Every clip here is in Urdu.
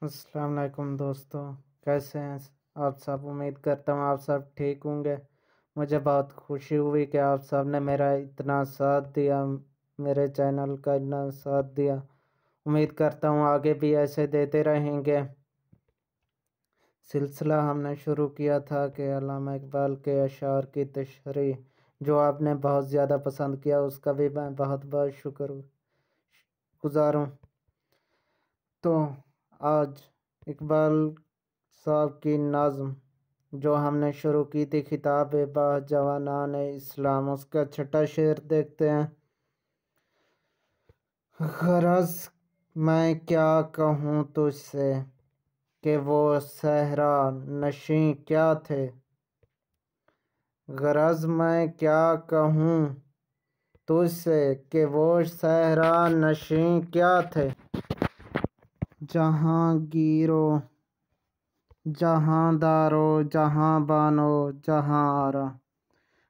السلام علیکم دوستو، کیسے ہیں آپ سب؟ امید کرتا ہوں آپ سب ٹھیک ہوں گے۔ مجھے بہت خوشی ہوئی کہ آپ سب نے میرا اتنا ساتھ دیا، میرے چینل کا اتنا ساتھ دیا۔ امید کرتا ہوں آگے بھی ایسے دیتے رہیں گے۔ سلسلہ ہم نے شروع کیا تھا کہ علامہ اقبال کے اشعار کی تشریح، جو آپ نے بہت زیادہ پسند کیا، اس کا بھی میں بہت بہت شکر گزار ہوں۔ تو آج اقبال صاحب کی نظم جو ہم نے شروع کی تھی، خطاب با جوانان اسلام، اس کا چھٹا شعر دیکھتے ہیں۔ غرض میں کیا کہوں تجھ سے کہ وہ صحرا نشیں کیا تھے، غرض میں کیا کہوں تجھ سے کہ وہ صحرا نشیں کیا تھے، جہاں گیرو جہاں دارو جہاں بانو جہاں آرا۔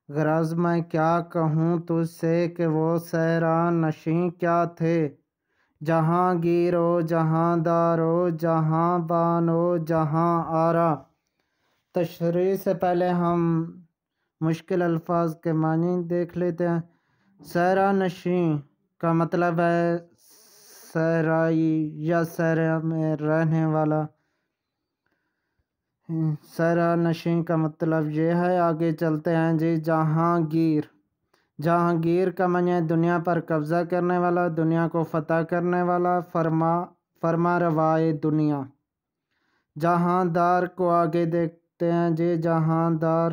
غرض میں کیا کہوں تجھ سے کہ وہ صحرا نشیں کیا تھے، جہاں گیرو جہاں دارو جہاں بانو جہاں آرا۔ تشریح سے پہلے ہم مشکل الفاظ کے معنی دیکھ لیتے ہیں۔ صحرا نشیں کا مطلب ہے صحرائی یا صحرا میں رہنے والا۔ صحرا نشیں کا مطلب یہ ہے، آگے چلتے ہیں جی۔ جہاں گیر کا معنی ہے دنیا پر قبضہ کرنے والا، دنیا کو فتح کرنے والا، فرما روائے دنیا۔ جہاں دار کو آگے دیکھتے ہیں جی۔ جہاں دار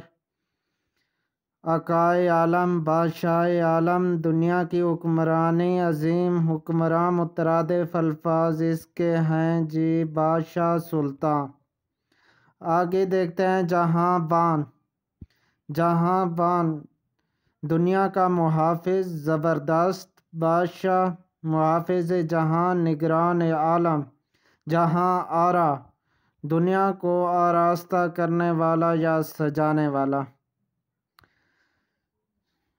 آقائے عالم، بادشاہ عالم، دنیا کی حکمرانی، عظیم حکمراں، مترادف الفاظ اس کے ہیں جی، بادشاہ سلطان۔ آگے دیکھتے ہیں جہاں بان دنیا کا محافظ، زبردست بادشاہ، محافظ جہاں، نگران عالم۔ جہاں آرا دنیا کو آراستہ کرنے والا یا سجانے والا۔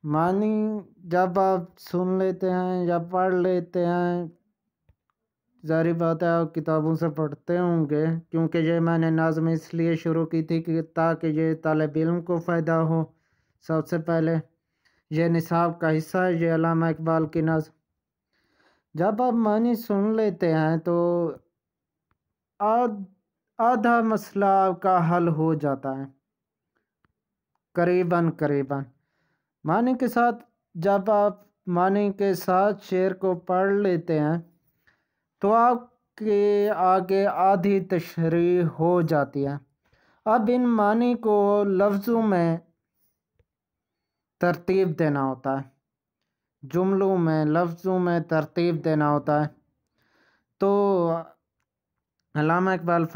معنی جب آپ سن لیتے ہیں یا پڑھ لیتے ہیں، ظاہری بات ہے آپ کتابوں سے پڑھتے ہوں گے، کیونکہ یہ میں نے نظم اس لیے شروع کی تھی کہ تاکہ یہ طالب علم کو فائدہ ہو۔ سب سے پہلے یہ نصاب کا حصہ ہے، یہ علامہ اقبال کی نظم۔ جب آپ معنی سن لیتے ہیں تو آدھا مسئلہ آپ کا حل ہو جاتا ہے، قریباً معنی کے ساتھ۔ جب آپ معنی کے ساتھ شعر کو پڑھ لیتے ہیں تو آپ کے آگے آدھی تشریح ہو جاتی ہے۔ اب ان معنی کو لفظوں میں ترتیب دینا ہوتا ہے، جملوں میں، لفظوں میں ترتیب دینا ہوتا ہے۔ تو علامہ اقبال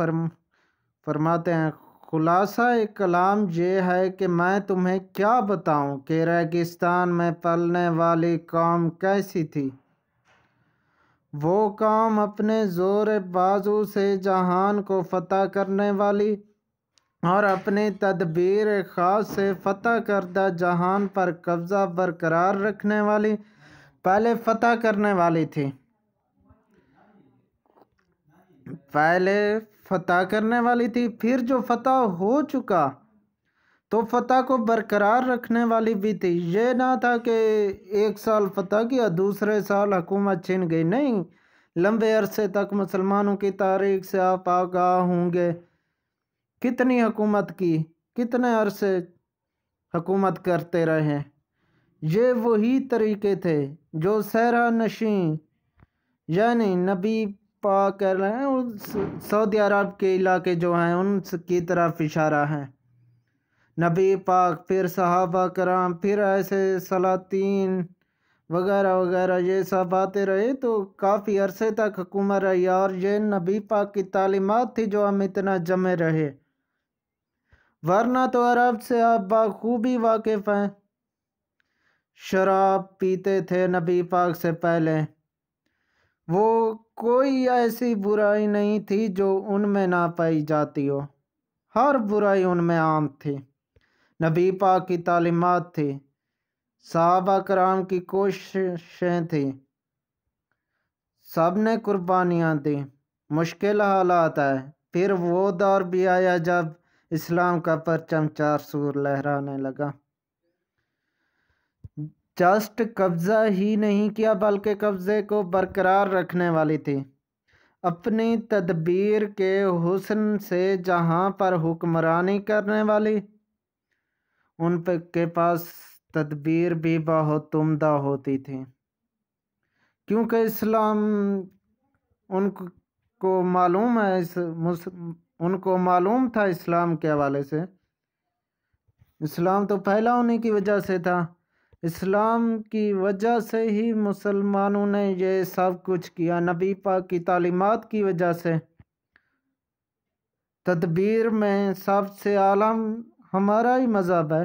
فرماتے ہیں، خلاصہ کلام یہ ہے کہ میں تمہیں کیا بتاؤں کہ ریگستان میں پلنے والی قوم کیسی تھی۔ وہ قوم اپنے زور بازو سے جہان کو فتح کرنے والی اور اپنی تدبیر خاص سے فتح کردہ جہان پر قبضہ برقرار رکھنے والی، پہلے فتح کرنے والی تھی، پھر جو فتح ہو چکا تو فتح کو برقرار رکھنے والی بھی تھی۔ یہ نہ تھا کہ ایک سال فتح کیا دوسرے سال حکومت چھن گئی، نہیں، لمبے عرصے تک مسلمانوں کی تاریخ سے آپ آگاہ ہوں گے، کتنی حکومت کی، کتنے عرصے حکومت کرتے رہے۔ یہ وہی طریقے تھے جو صحرا نشیں یعنی نبی پاک سعودی عرب کے علاقے جو ہیں ان کی طرف اشارہ ہے۔ نبی پاک، پھر صحابہ کرام، پھر ایسے سلاطین وغیرہ وغیرہ، یہ سب آتے رہے تو کافی عرصے تک حکومت رہی، اور یہ نبی پاک کی تعلیمات تھی جو ہم اتنا جمے رہے، ورنہ تو عرب سے آپ بخوبی واقف ہیں۔ شراب پیتے تھے نبی پاک سے پہلے، وہ کوئی ایسی برائی نہیں تھی جو ان میں نہ پائی جاتی ہو، ہر برائی ان میں عام تھی۔ نبی پاک کی تعلیمات تھی، صحابہ کرام کی کوششیں تھیں، سب نے قربانیاں دیں، مشکل حالات آئے، پھر وہ دور بھی آیا جب اسلام کا پرچم چار سور لہرانے لگا۔ جسٹ قبضہ ہی نہیں کیا بلکہ قبضے کو برقرار رکھنے والی تھی۔ اپنی تدبیر کے حسن سے جہاں پر حکمرانی کرنے والی، ان کے پاس تدبیر بھی بہت عمدہ ہوتی تھی، کیونکہ اسلام ان کو معلوم ہے، ان کو معلوم تھا اسلام کے حوالے سے، اسلام تو پھیلا ہونے کی وجہ سے تھا، اسلام کی وجہ سے ہی مسلمانوں نے یہ سب کچھ کیا، نبی پاک کی تعلیمات کی وجہ سے۔ تدبیر میں سب سے اعلیٰ ہمارا ہی مذہب ہے،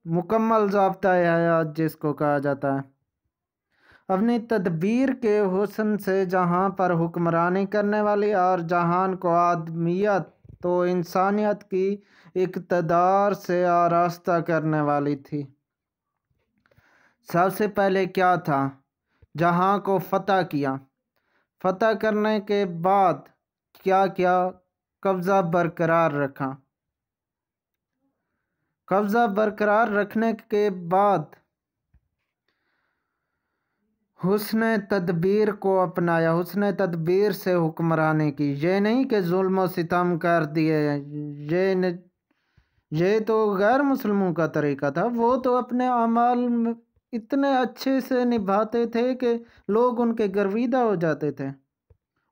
مکمل ضابطۂ حیات جس کو کہا جاتا ہے۔ اپنی تدبیر کے حسن سے جہاں پر حکمرانی کرنے والی اور جہان کو آدمیت تو انسانیت کی اقتدار سے آراستہ کرنے والی تھی۔ سب سے پہلے کیا تھا؟ جہاں کو فتح کیا۔ فتح کرنے کے بعد کیا کیا؟ قبضہ برقرار رکھا۔ قبضہ برقرار رکھنے کے بعد حسن تدبیر کو اپنایا، حسن تدبیر سے حکمرانی کی۔ یہ نہیں کہ ظلم و ستم کر دیے، یہ تو غیر مسلموں کا طریقہ تھا، وہ تو اپنے اعمال اتنے اچھے سے نبھاتے تھے کہ لوگ ان کے گرویدہ ہو جاتے تھے۔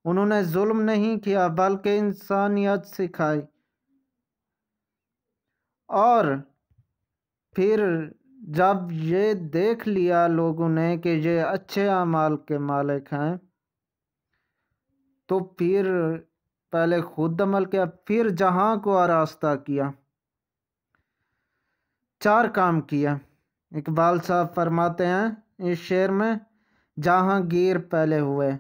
انہوں نے ظلم نہیں کیا بلکہ انسانیت سکھائی، اور پھر جب یہ دیکھ لیا لوگوں نے کہ یہ اچھے اعمال کے مالک ہیں، تو پھر پہلے خود عمل کیا، پھر جہاں کو آراستہ کیا۔ چار کام کیا۔ اقبال صاحب فرماتے ہیں اس شعر میں، جہاں گیر پہلے ہوئے،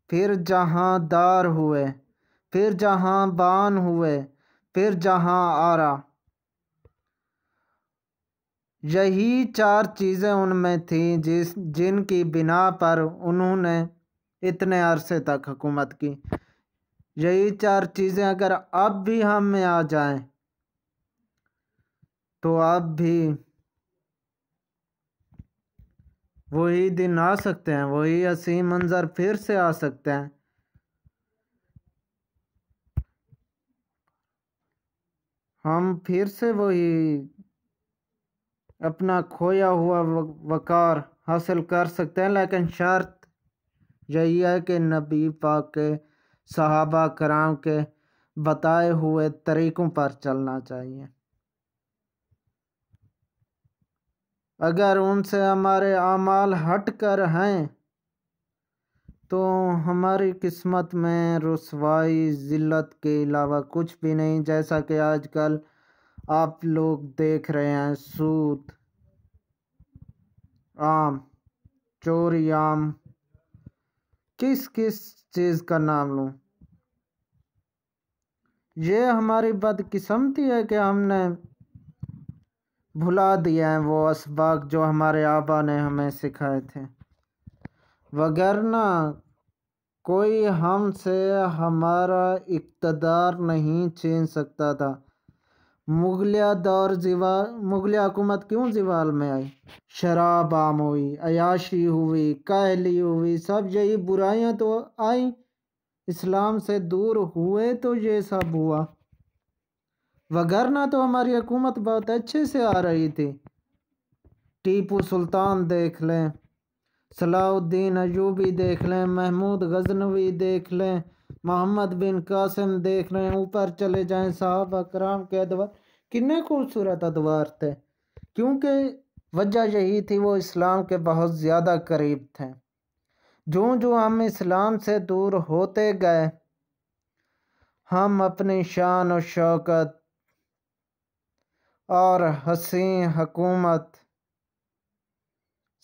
پھر جہاں دار ہوئے، پھر جہاں بان ہوئے، پھر جہاں آرا۔ یہی چار چیزیں ان میں تھیں جن کی بنا پر انہوں نے اتنے عرصے تک حکومت کی۔ یہی چار چیزیں اگر اب بھی ہم میں آ جائیں تو اب بھی وہی دن آ سکتے ہیں، وہی حسین منظر پھر سے آ سکتے ہیں۔ ہم پھر سے وہی اپنا کھویا ہوا وقار حاصل کر سکتے ہیں، لیکن شرط یہی ہے کہ نبی پاک کے صحابہ کرام کے بتائے ہوئے طریقوں پر چلنا چاہیے۔ اگر ان سے ہمارے اعمال ہٹ کر ہیں تو ہماری قسمت میں رسوائی ذلت کے علاوہ کچھ بھی نہیں، جیسا کہ آج کل آپ لوگ دیکھ رہے ہیں، سود عام، چوری عام، کس چیز کا نام لوں؟ یہ ہماری بدقسمتی ہے کہ ہم نے بھلا دیا ہے وہ اسباق جو ہمارے آبا نے ہمیں سکھائے تھے، وگرنہ کوئی ہم سے ہمارا اقتدار نہیں چھین سکتا تھا۔ مغلیہ حکومت کیوں زوال میں آئی؟ شراب عام ہوئی، عیاشی ہوئی، کاہلی ہوئی، سب یہی برائیاں تو آئیں، اسلام سے دور ہوئے تو یہ سب ہوا، وگرنہ تو ہماری حکومت بہت اچھے سے آ رہی تھی۔ ٹیپو سلطان دیکھ لیں، صلاح الدین ایوبی دیکھ لیں، محمود غزنوی دیکھ لیں، محمد بن قاسم دیکھ لیں، اوپر چلے جائیں، صحابہ کرام کے ادوار، کتنے خوبصورت ادوار تھے، کیونکہ وجہ یہی تھی وہ اسلام کے بہت زیادہ قریب تھے۔ جو ہم اسلام سے دور ہوتے گئے، ہم اپنی شان و شوکت اور حسین حکومت،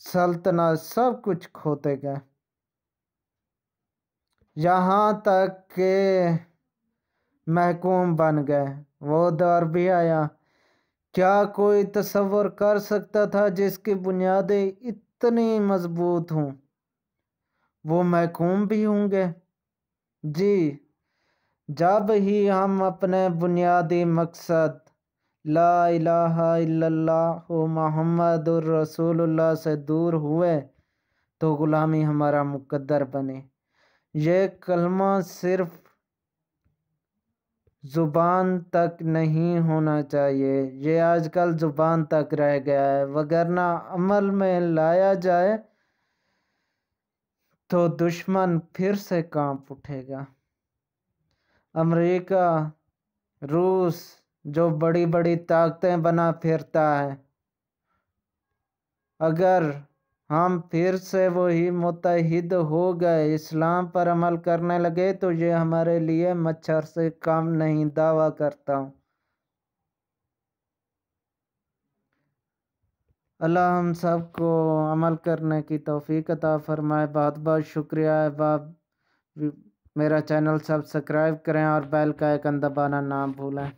سلطنت، سب کچھ کھوتے گئے، یہاں تک کہ محکوم بن گئے۔ وہ دور بھی آیا، کیا کوئی تصور کر سکتا تھا جس کی بنیادیں اتنی مضبوط ہوں وہ محکوم بھی ہوں گے؟ جی، جب ہی ہم اپنے بنیادی مقصد لا الہ الا اللہ محمد الرسول اللہ سے دور ہوئے تو غلامی ہمارا مقدر بنے۔ یہ کلمہ صرف زبان تک نہیں ہونا چاہیے، یہ آج کل زبان تک رہ گیا ہے، وگرنہ عمل میں لایا جائے تو دشمن پھر سے کانپ اٹھے گا۔ امریکہ، روس جو بڑی بڑی طاقتیں بنا پھرتا ہے، اگر ہم پھر سے وہی متحد ہو گئے، اسلام پر عمل کرنے لگے تو یہ ہمارے لیے مچھر سے کم نہیں، دعویٰ کرتا ہوں۔ اللہ ہم سب کو عمل کرنے کی توفیق عطا فرمائے۔ بہت بہت شکریہ احباب، میرا چینل سبسکرائب کریں اور بیل کا آئیکن دبانا نہ بھولیں۔